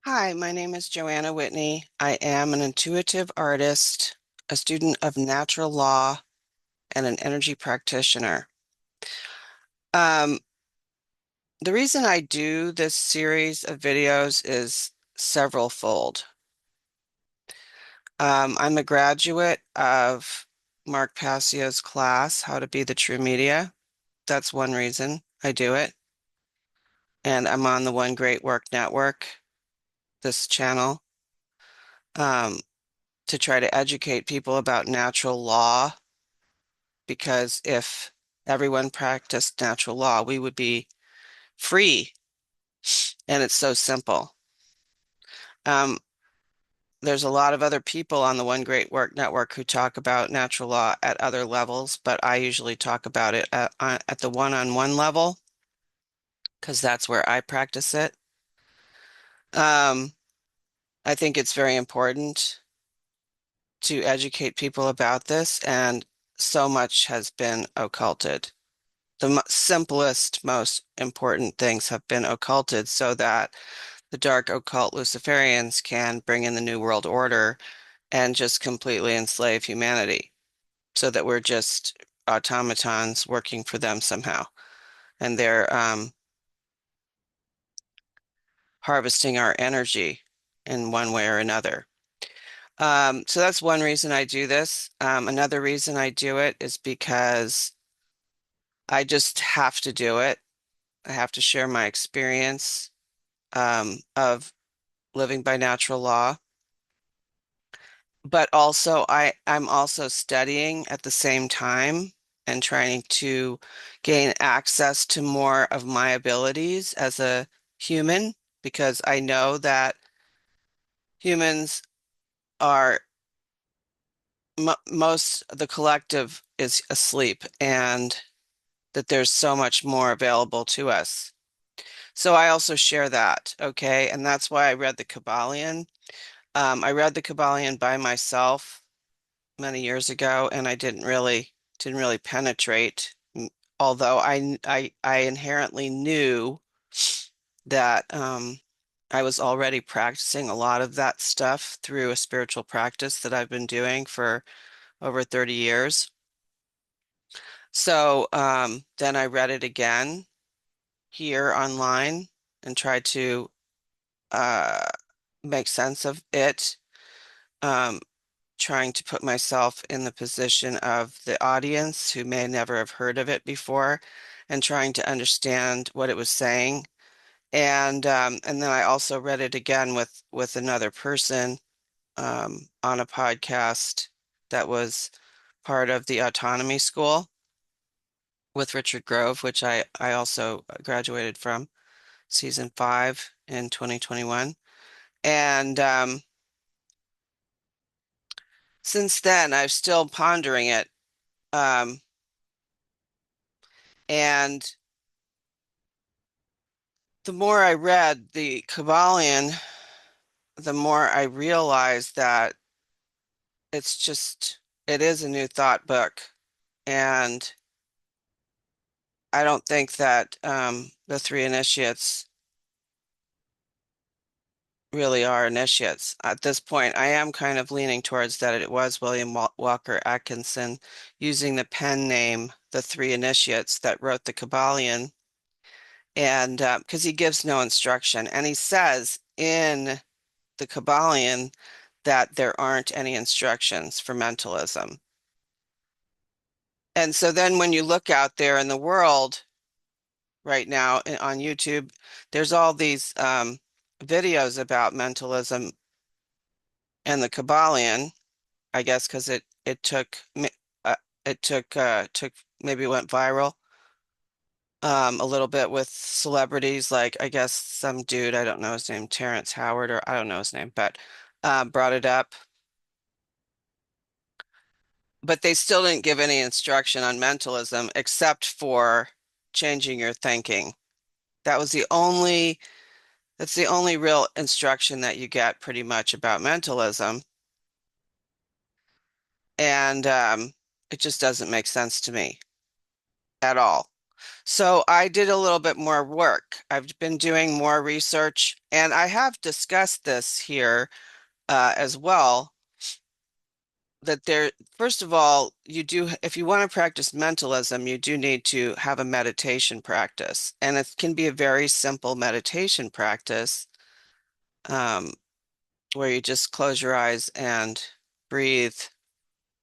Hi, my name is Joanna Whitney. I am an intuitive artist, a student of natural law, and an energy practitioner. Um, the reason I do this series of videos is several fold. I'm a graduate of Mark Passio's class, How to Be the True Media. That's one reason I do it. And I'm on the One Great Work Network, this channel, um, to try to educate people about natural law because if everyone practiced natural law, we would be free. And it's so simple. Um, there's a lot of other people on the One Great Work Network who talk about natural law at other levels, but I usually talk about it at the one-on-one level because that's where I practice it. Um, I think it's very important to educate people about this, and so much has been occulted. The simplest, most important things have been occulted so that the dark occult Luciferians can bring in the New World Order and just completely enslave humanity so that we're just automatons working for them somehow. And they're harvesting our energy in one way or another. So that's one reason I do this. Another reason I do it is because I just have to do it. I have to share my experience of living by natural law. But also I'm also studying at the same time and trying to gain access to more of my abilities as a human because I know that humans are most the collective is asleep and that there's so much more available to us. So I also share that, okay? And that's why I read the Kybalion. I read the Kybalion by myself many years ago, and I didn't really penetrate. Although I inherently knew that I was already practicing a lot of that stuff through a spiritual practice that I've been doing for over 30 years. So then I read it again here online and tried to uh, make sense of it. Um, Trying to put myself in the position of the audience who may never have heard of it before and trying to understand what it was saying. And then I also read it again with another person on a podcast that was part of the autonomy school with Richard Grove, which I also graduated from season 5 in 2021. And since then, I'm still pondering it. Um, and the more I read the Kybalion, the more I realized that it's just, it is a new thought book. And I don't think that the three initiates really are initiates. At this point, I am kind of leaning towards that it was William Walker Atkinson using the pen name, the three initiates that wrote the Kybalion. And because he gives no instruction. And he says in the Kybalion that there aren't any instructions for mentalism. And so then when you look out there in the world right now on YouTube, there's all these videos about mentalism and the Kybalion, I guess because it took took maybe went viral a little bit with celebrities like I guess some dude, I don't know his name, Terrence Howard, or I don't know his name, but brought it up. But they still didn't give any instruction on mentalism except for changing your thinking. That was that's the only real instruction that you get pretty much about mentalism. And it just doesn't make sense to me at all. So I did a little bit more work. I've been doing more research, and I have discussed this here as well. That there, first of all, if you want to practice mentalism, you do need to have a meditation practice, and it can be a very simple meditation practice um, where you just close your eyes and breathe,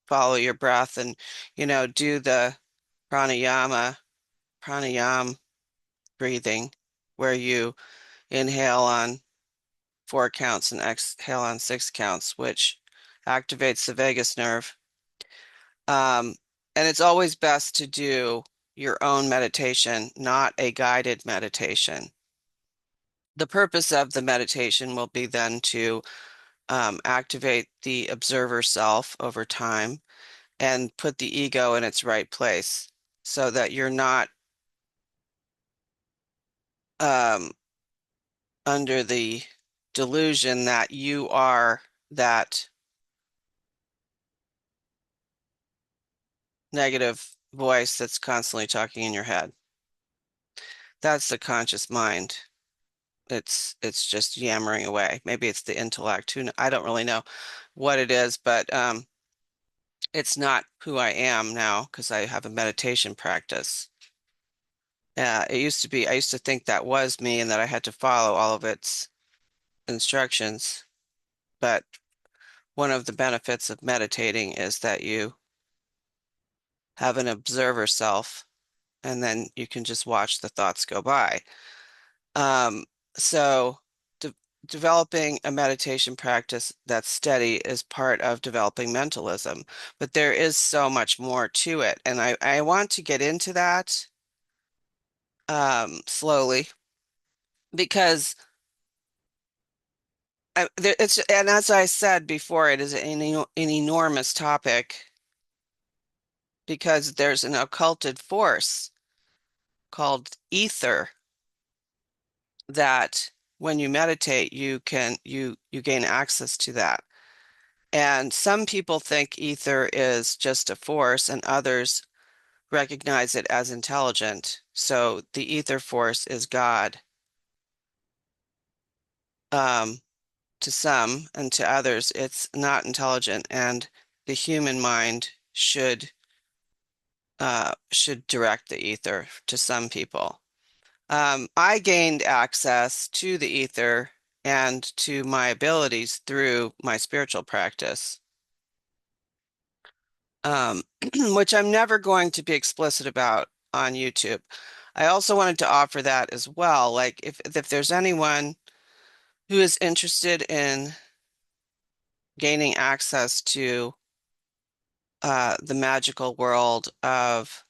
follow your breath, and do the pranayama, pranayam breathing, where you inhale on 4 counts and exhale on 6 counts, which activates the vagus nerve. Um, and it's always best to do your own meditation, not a guided meditation. The purpose of the meditation will be then to activate the observer self over time and put the ego in its right place so that you're not um, under the delusion that you are that negative voice that's constantly talking in your head. That's the conscious mind. It's just yammering away. Maybe it's the intellect. I don't really know what it is, but it's not who I am now because I have a meditation practice. It used to be, I used to think that was me and that I had to follow all of its instructions. But one of the benefits of meditating is that you have an observer self and then you can just watch the thoughts go by. Um, so de developing a meditation practice that's steady is part of developing mentalism, but there is so much more to it. And I want to get into that slowly because and as I said before, it is an enormous topic because there's an occulted force called ether that when you meditate, you gain access to that. And some people think ether is just a force, and others recognize it as intelligent. So the ether force is God, um, to some, and to others, it's not intelligent, and the human mind should direct the ether to some people. I gained access to the ether and to my abilities through my spiritual practice, um, which I'm never going to be explicit about on YouTube. I also wanted to offer that as well. Like if there's anyone who is interested in gaining access to the magical world of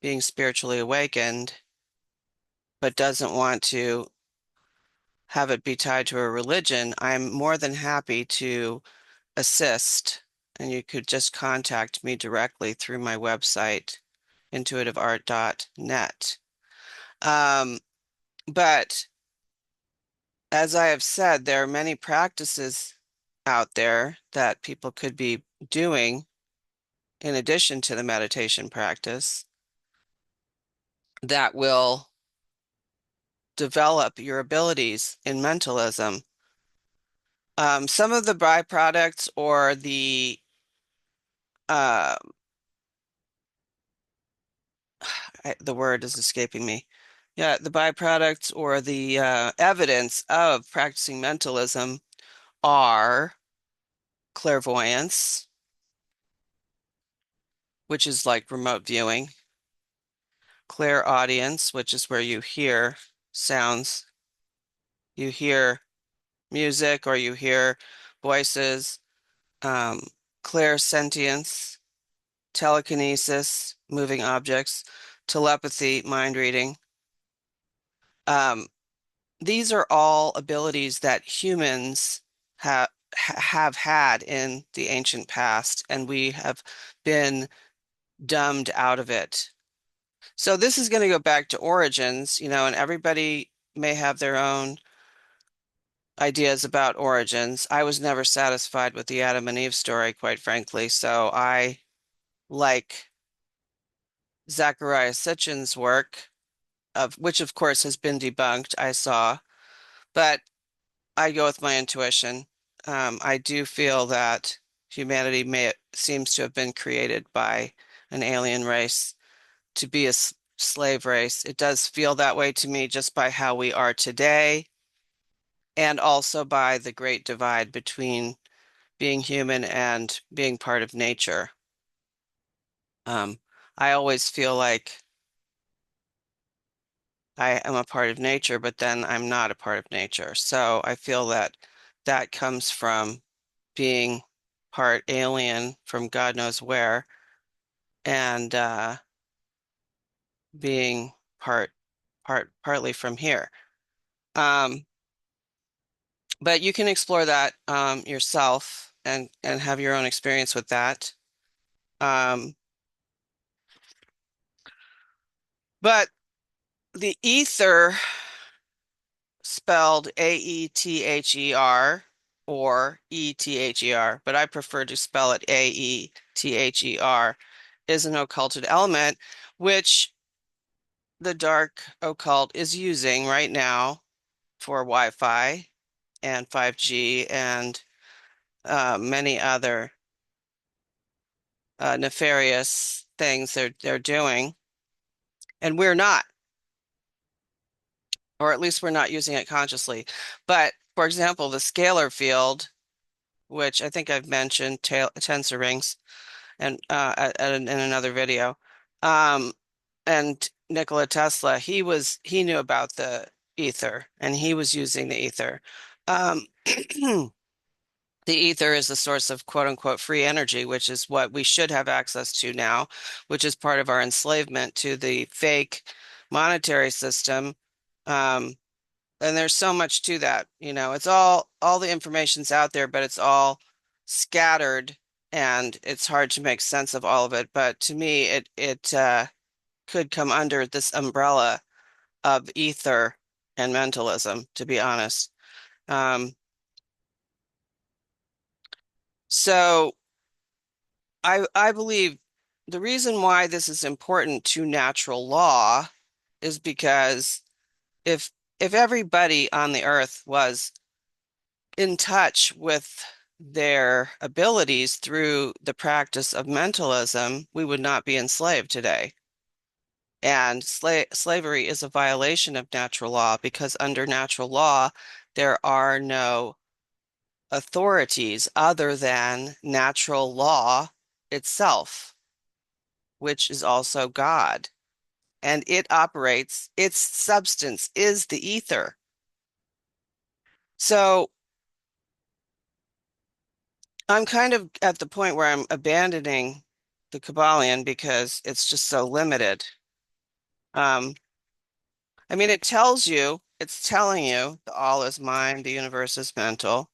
being spiritually awakened, but doesn't want to have it be tied to a religion, I'm more than happy to assist. And you could just contact me directly through my website, intuitiveart.net. Um, but as I have said, there are many practices out there that people could be doing in addition to the meditation practice that will develop your abilities in mentalism. Some of the byproducts or uh, the word is escaping me. Yeah, the byproducts or the evidence of practicing mentalism are clairvoyance, which is like remote viewing, clairaudience, which is where you hear sounds, you hear music or you hear voices, um, clairsentience, telekinesis, moving objects, telepathy, mind reading. Um, these are all abilities that humans have had in the ancient past, and we have been dumbed out of it. So this is going to go back to origins, and everybody may have their own ideas about origins. I was never satisfied with the Adam and Eve story, quite frankly, so I like Zecharia Sitchin's work, of which of course has been debunked, I saw, but I go with my intuition. I do feel that humanity may seems to have been created by an alien race to be a slave race. It does feel that way to me just by how we are today, and also by the great divide between being human and being part of nature. Um, I always feel like I am a part of nature, but then I'm not a part of nature. So I feel that that comes from being part alien from God knows where, and being partly from here. Um, but you can explore that yourself and have your own experience with that. Um, but the ether, spelled Aether or Ether, but I prefer to spell it Aether, is an occulted element, which the dark occult is using right now for Wi-Fi and 5G and many other nefarious things they're doing, and we're not, or at least we're not using it consciously. But for example, the scalar field, which I think I've mentioned, tensor rings, and in another video, um, and Nikola Tesla, he knew about the ether, and he was using the ether. Um, The ether is the source of quote unquote free energy, which is what we should have access to now, which is part of our enslavement to the fake monetary system. Um, and there's so much to that. It's all the information's out there, but it's all scattered and it's hard to make sense of all of it. But to me, it could come under this umbrella of ether and mentalism, to be honest. Um, so I believe the reason why this is important to natural law is because if if everybody on the earth was in touch with their abilities through the practice of mentalism, we would not be enslaved today. And slavery is a violation of natural law because under natural law, there are no authorities other than natural law itself, which is also God. And its substance is the ether. So I'm kind of at the point where I'm abandoning the Kybalion because it's just so limited. Um, I mean, it's telling you the all is mind, the universe is mental,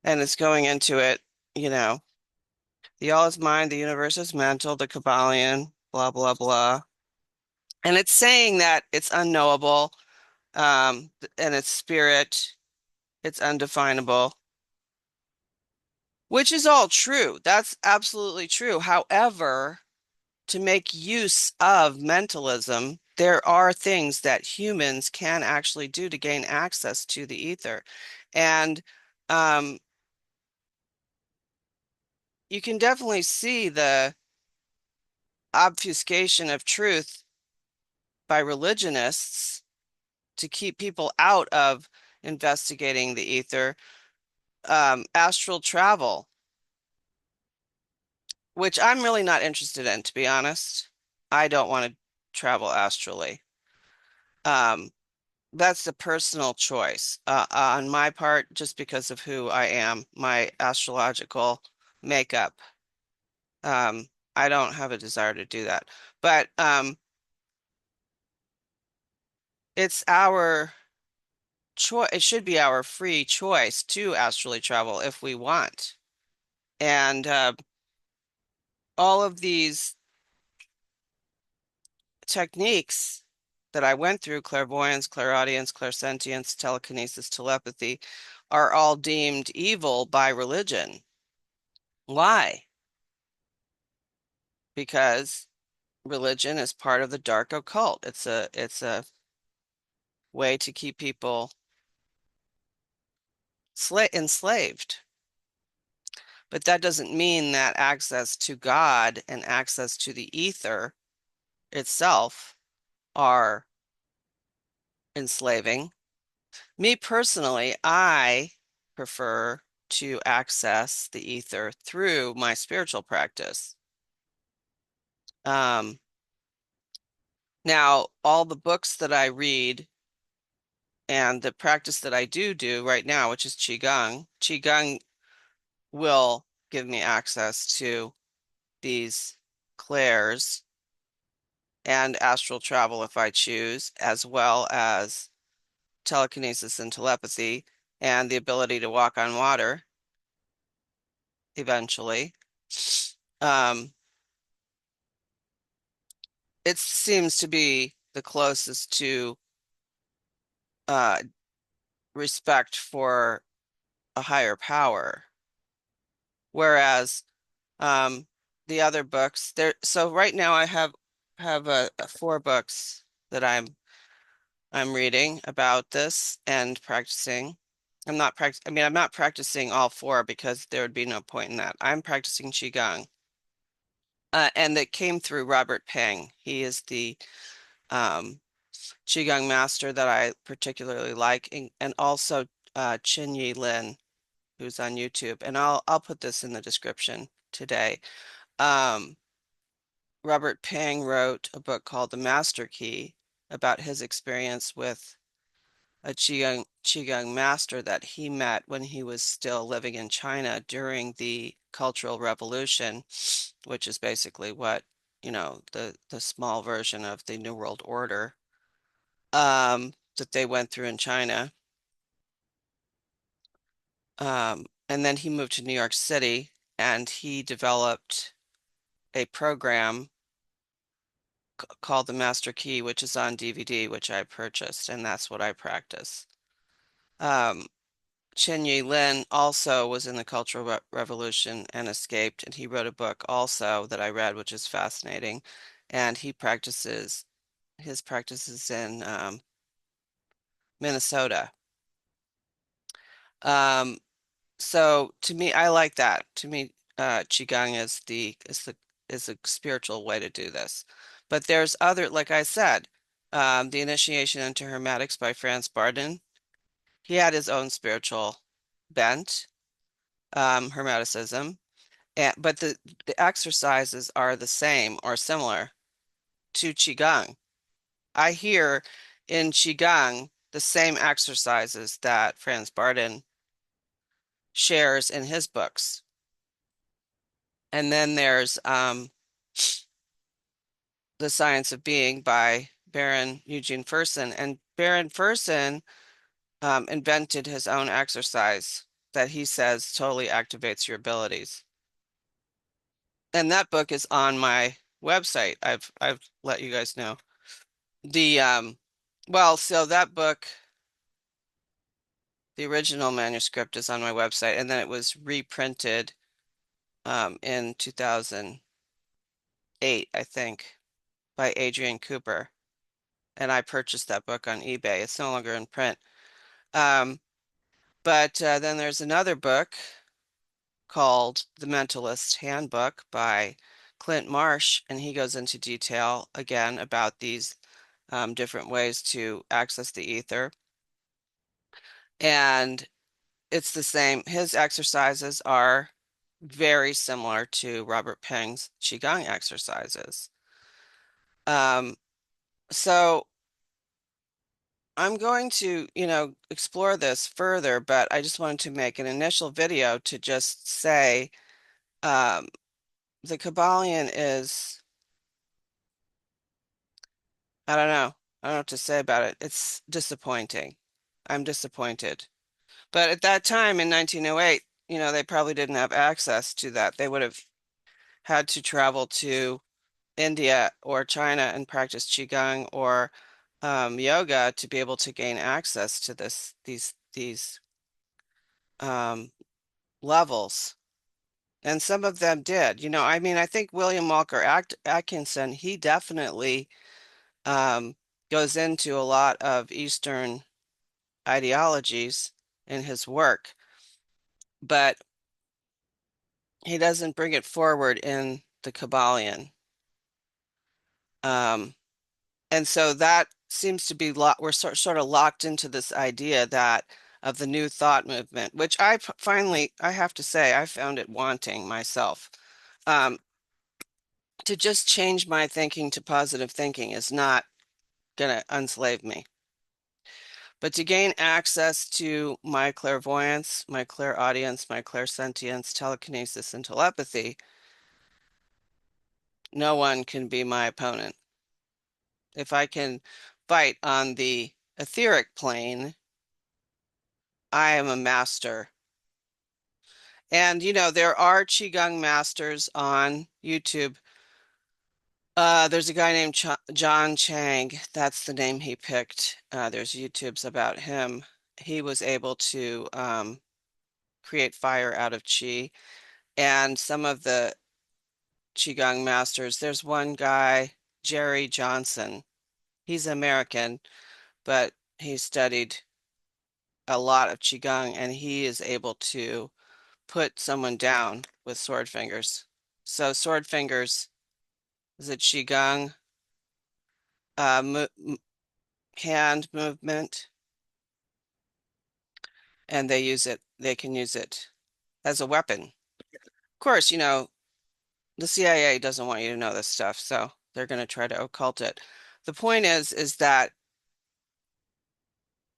and it's going into it, you know, the all is mind, the universe is mental, the Kybalion, blah, blah, blah. And it's saying that it's unknowable, and it's spirit, it's undefinable, which is all true. That's absolutely true. However, to make use of mentalism, there are things that humans can actually do to gain access to the ether. And um, you can definitely see the obfuscation of truth by religionists to keep people out of investigating the ether. Astral travel, which I'm really not interested in, to be honest. I don't want to travel astrally. Um, that's a personal choice on my part, just because of who I am, my astrological makeup. I don't have a desire to do that, but it's our choice. It should be our free choice to astrally travel if we want. And all of these techniques that I went through, clairvoyance, clairaudience, clairsentience, telekinesis, telepathy, are all deemed evil by religion. Why? Because religion is part of the dark occult. It's a way to keep people enslaved. But that doesn't mean that access to God and access to the ether itself are enslaving. Me personally, I prefer to access the ether through my spiritual practice. Um, Now, all the books that I read and the practice that I do right now, which is Qigong will give me access to these clairs and astral travel if I choose, as well as telekinesis and telepathy, and the ability to walk on water eventually. Um, it seems to be the closest to uh, respect for a higher power. Whereas um, the other books there, so right now I have four books that I'm reading about this and practicing. I'm not practicing all four because there would be no point in that. I'm practicing Qigong. And that came through Robert Peng. He is the um, Qigong master that I particularly like, and also Chin Yi Lin, who's on YouTube. And I'll put this in the description today. Um, Robert Peng wrote a book called The Master Key about his experience with a Qigong master that he met when he was still living in China during the Cultural Revolution, which is basically what, the small version of the New World Order that they went through in China. And then he moved to New York City and he developed a program called The Master Key, which is on DVD, which I purchased, and that's what I practice. Um, Chen Yi Lin also was in the Cultural Revolution and escaped, and he wrote a book also that I read, which is fascinating. And his practices in Minnesota. Um, so to me, I like that. To me, Qigong is a spiritual way to do this. But there's other, like I said, the Initiation into Hermetics by Franz Bardon. He had his own spiritual bent, hermeticism, but the exercises are the same or similar to Qigong. I hear in Qigong the same exercises that Franz Bardon shares in his books. And then there's The Science of Being by Baron Eugene Fersen. And Baron Fersen invented his own exercise that he says totally activates your abilities. And that book is on my website. I've let you guys know. The well, so that book, the original manuscript is on my website, and then it was reprinted in 2008, I think, by Adrian Cooper. And I purchased that book on eBay. It's no longer in print. Um, but then there's another book called The Mentalist Handbook by Clint Marsh, and he goes into detail again about these different ways to access the ether. And it's the same. His exercises are very similar to Robert Peng's Qigong exercises. Um, so I'm going to, explore this further, but I just wanted to make an initial video to just say um, the Kybalion is, I don't know. I don't know what to say about it. It's disappointing. I'm disappointed. But at that time in 1908, they probably didn't have access to that. They would have had to travel to India or China and practice Qigong or yoga to be able to gain access to these um, levels. And some of them did. I mean, I think William Walker Atkinson, he definitely um, goes into a lot of Eastern ideologies in his work, but he doesn't bring it forward in the Kybalion. Um, and so that seems to be we're sort of locked into this idea that of the new thought movement, which finally, I have to say, I found it wanting myself. Um, to just change my thinking to positive thinking is not going to unslave me. But to gain access to my clairvoyance, my clairaudience, my clairsentience, telekinesis, and telepathy, no one can be my opponent. If I can fight on the etheric plane, I am a master. And, there are Qigong masters on YouTube. There's a guy named John Chang. That's the name he picked. There's YouTubes about him. He was able to create fire out of Qi. And some of the Qigong masters, there's one guy, Jerry Johnson. He's American, but he studied a lot of Qigong and he is able to put someone down with sword fingers. So sword fingers is a Qigong mo hand movement, and they can use it as a weapon. Of course, the CIA doesn't want you to know this stuff, so they're going to try to occult it. The point is that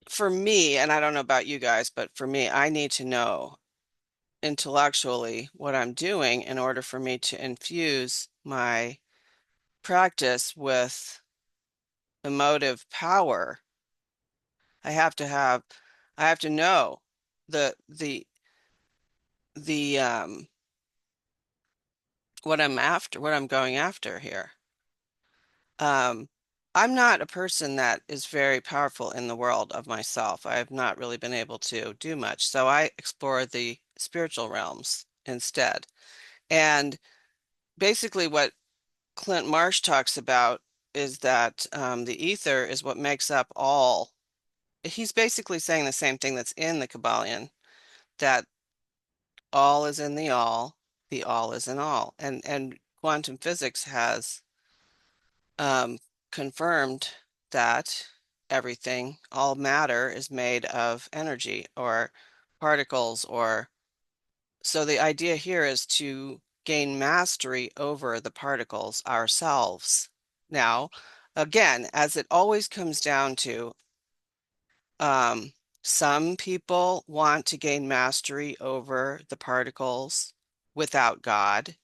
for me, and I don't know about you guys, but for me, I need to know intellectually what I'm doing in order for me to infuse my practice with emotive power. I have to have, I have to know the the the what I'm after, what I'm going after here. Um, I'm not a person that is very powerful in the world of myself. I have not really been able to do much. So I explore the spiritual realms instead. And basically, what Clint Marsh talks about is that the ether is what makes up all. He's basically saying the same thing that's in the Kybalion, that all is in the all is in all. And quantum physics has um, confirmed that everything, all matter is made of energy or particles or so the idea here is to gain mastery over the particles ourselves. Now, again, as it always comes down to, um, some people want to gain mastery over the particles without God,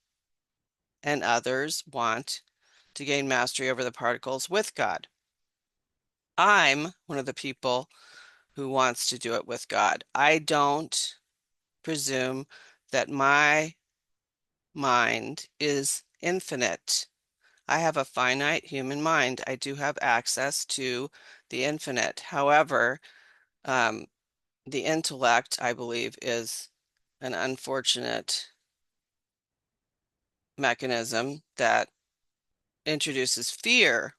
and others want to gain mastery over the particles with God. I'm one of the people who wants to do it with God. I don't presume that my mind is infinite. I have a finite human mind. I do have access to the infinite. However, um, the intellect, I believe, is an unfortunate mechanism that introduces fear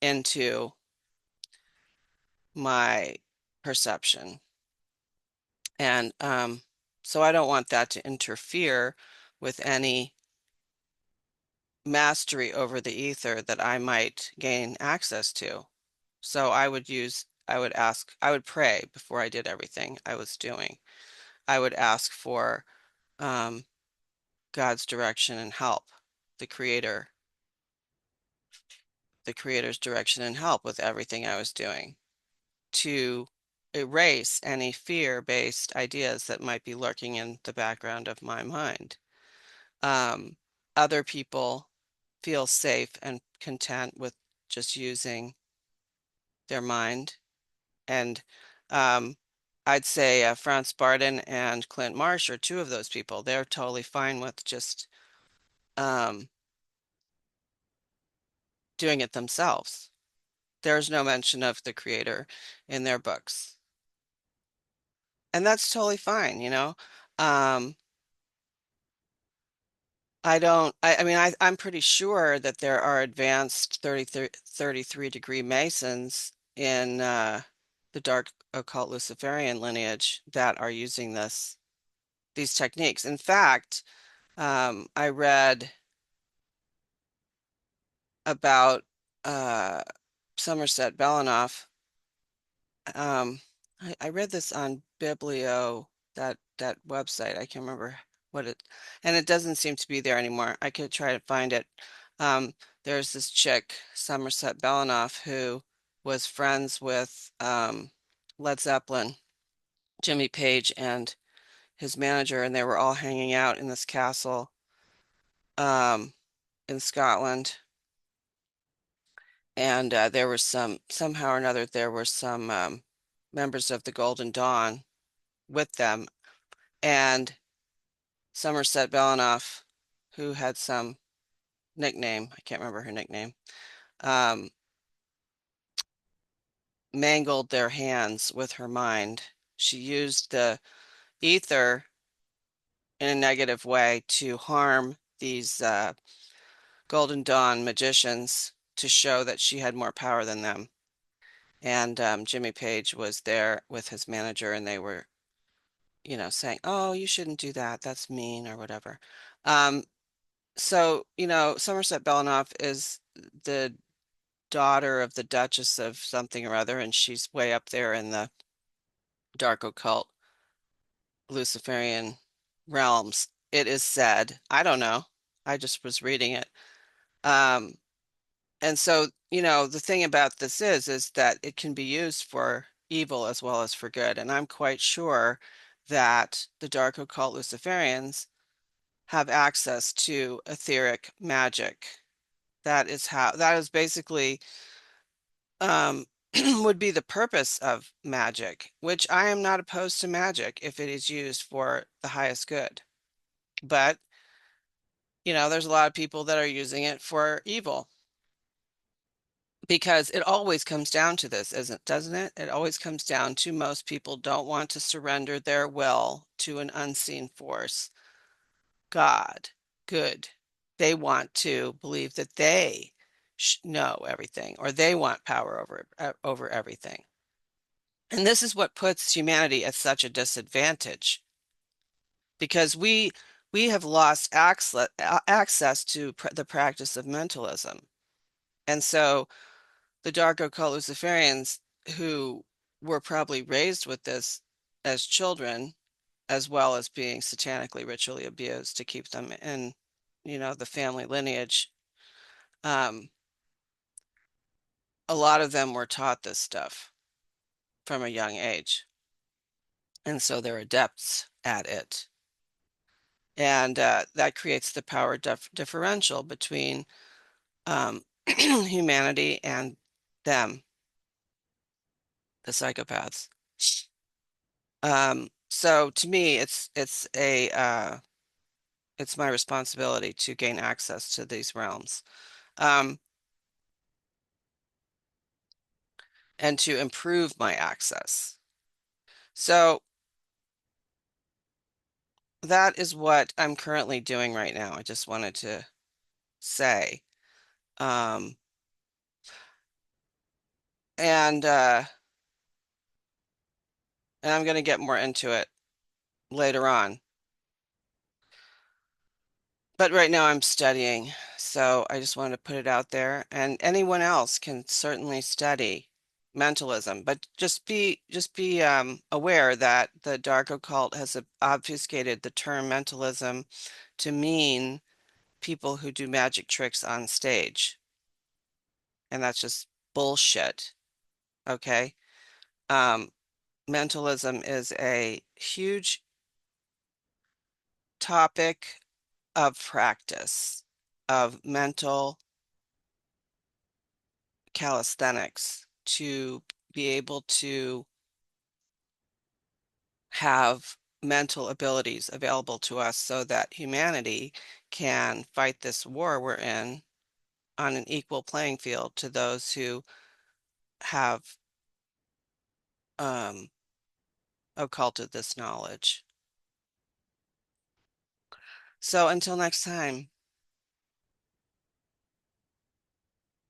into my perception. And so I don't want that to interfere with any mastery over the ether that I might gain access to. So I would ask, I would pray before I did everything I was doing. I would ask for um, God's direction and help, the creator, the creator's direction and help with everything I was doing to erase any fear-based ideas that might be lurking in the background of my mind. Um, Other people feel safe and content with just using their mind. And um, I'd say Franz Barton and Clint Marsh are two of those people. They're totally fine with just um, doing it themselves. There's no mention of the creator in their books. And that's totally fine. Um, I don't, I mean, I'm pretty sure that there are advanced 33-degree Masons in the dark occult Luciferian lineage that are using these techniques. In fact, I read about uh, Somerset Belanoff. Um, I read this on Biblio, that website. I can't remember what it, and it doesn't seem to be there anymore. I could try to find it. Um, there's this chick, Somerset Belanoff, who was friends with Led Zeppelin, Jimmy Page, and his manager, and they were all hanging out in this castle um, in Scotland. And there were somehow or another, there were some members of the Golden Dawn with them. And Somerset Belanoff, who had some nickname, I can't remember her nickname, um, mangled their hands with her mind. She used the ether in a negative way to harm these Golden Dawn magicians to show that she had more power than them. And Jimmy Page was there with his manager, and they were, saying, "Oh, you shouldn't do that. That's mean," or whatever. Um, so, Somerset Belanoff is the daughter of the Duchess of something or other, and she's way up there in the dark occult Luciferian realms. It is said. I don't know. I just was reading it. Um, and so, the thing about this is that it can be used for evil as well as for good. And I'm quite sure that the dark occult Luciferians have access to etheric magic. That is basically um, would be the purpose of magic, which I am not opposed to magic if it is used for the highest good. But, there's a lot of people that are using it for evil because it always comes down to this, doesn't it? It always comes down to most people don't want to surrender their will to an unseen force, God, good. They want to believe that they know everything or they want power over everything. And this is what puts humanity at such a disadvantage because we have lost access to the practice of mentalism. And so the dark occult Luciferians who were probably raised with this as children, as well as being satanically ritually abused to keep them in, the family lineage, um, a lot of them were taught this stuff from a young age. And so they're adepts at it. And that creates the power differential between humanity and them, the psychopaths. So to me, it's my responsibility to gain access to these realms, um, and to improve my access. So that is what I'm currently doing right now. I just wanted to say. Um, and uh, and I'm going to get more into it later on. But right now I'm studying, so I just wanted to put it out there. And anyone else can certainly study mentalism, but just be aware that the dark occult has obfuscated the term mentalism to mean people who do magic tricks on stage, and that's just bullshit. Okay. Um, Mentalism is a huge topic of practice of mental calisthenics to be able to have mental abilities available to us so that humanity can fight this war we're in on an equal playing field to those who have um, occulted this knowledge. So until next time.